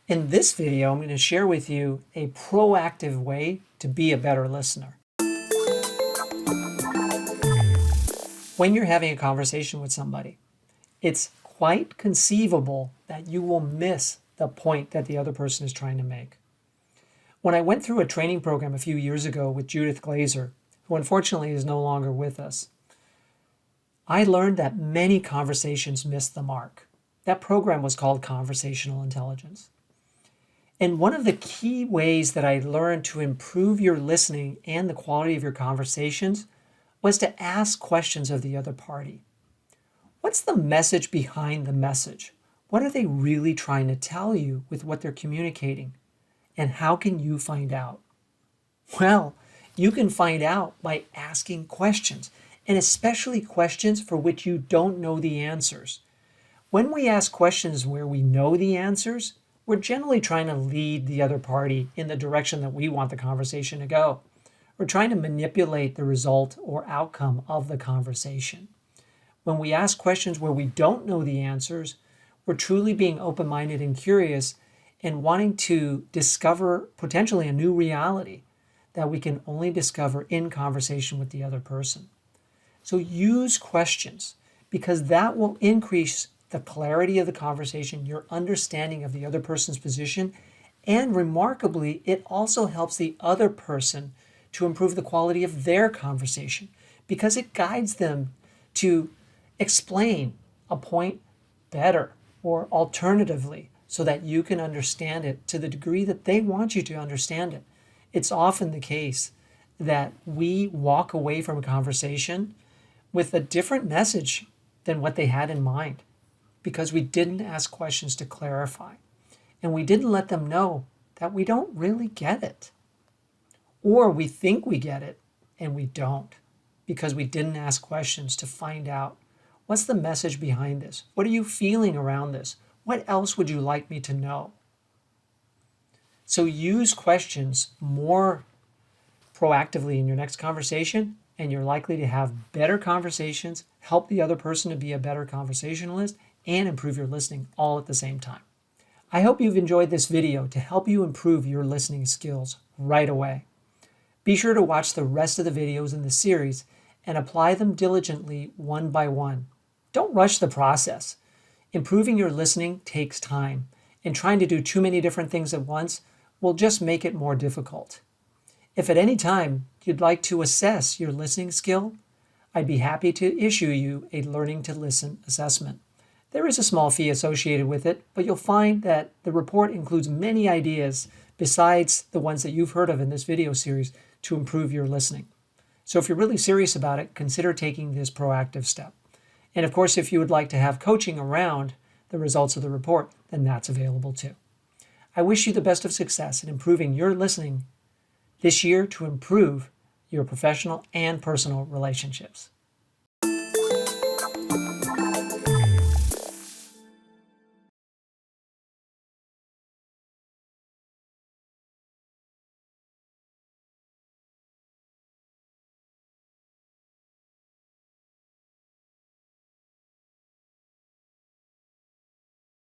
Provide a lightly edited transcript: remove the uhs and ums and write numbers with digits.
In this video, I'm going to share with you a proactive way to be a better listener. When you're having a conversation with somebody, it's quite conceivable that you will miss the point that the other person is trying to make. When I went through a training program a few years ago with Judith Glazer, who unfortunately is no longer with us, I learned that many conversations miss the mark. That program was called Conversational Intelligence. And one of the key ways that I learned to improve your listening and the quality of your conversations was to ask questions of the other party. What's the message behind the message? What are they really trying to tell you with what they're communicating? And how can you find out? Well, you can find out by asking questions, and especially questions for which you don't know the answers. When we ask questions where we know the answers, we're generally trying to lead the other party in the direction that we want the conversation to go. We're trying to manipulate the result or outcome of the conversation. When we ask questions where we don't know the answers, we're truly being open-minded and curious and wanting to discover potentially a new reality that we can only discover in conversation with the other person. So use questions, because that will increase the clarity of the conversation, your understanding of the other person's position, and remarkably, it also helps the other person to improve the quality of their conversation, because it guides them to explain a point better or alternatively so that you can understand it to the degree that they want you to understand it. It's often the case that we walk away from a conversation with a different message than what they had in mind because we didn't ask questions to clarify, and we didn't let them know that we don't really get it. Or we think we get it and we don't, because we didn't ask questions to find out, what's the message behind this? What are you feeling around this? What else would you like me to know? So use questions more proactively in your next conversation, and you're likely to have better conversations, help the other person to be a better conversationalist, and improve your listening all at the same time. I hope you've enjoyed this video to help you improve your listening skills right away. Be sure to watch the rest of the videos in the series and apply them diligently one by one. Don't rush the process. Improving your listening takes time, and trying to do too many different things at once will just make it more difficult. If at any time you'd like to assess your listening skill, I'd be happy to issue you a Learning to Listen assessment. There is a small fee associated with it, but you'll find that the report includes many ideas besides the ones that you've heard of in this video series to improve your listening. So if you're really serious about it, consider taking this proactive step. And of course, if you would like to have coaching around the results of the report, then that's available too. I wish you the best of success in improving your listening this year to improve your professional and personal relationships.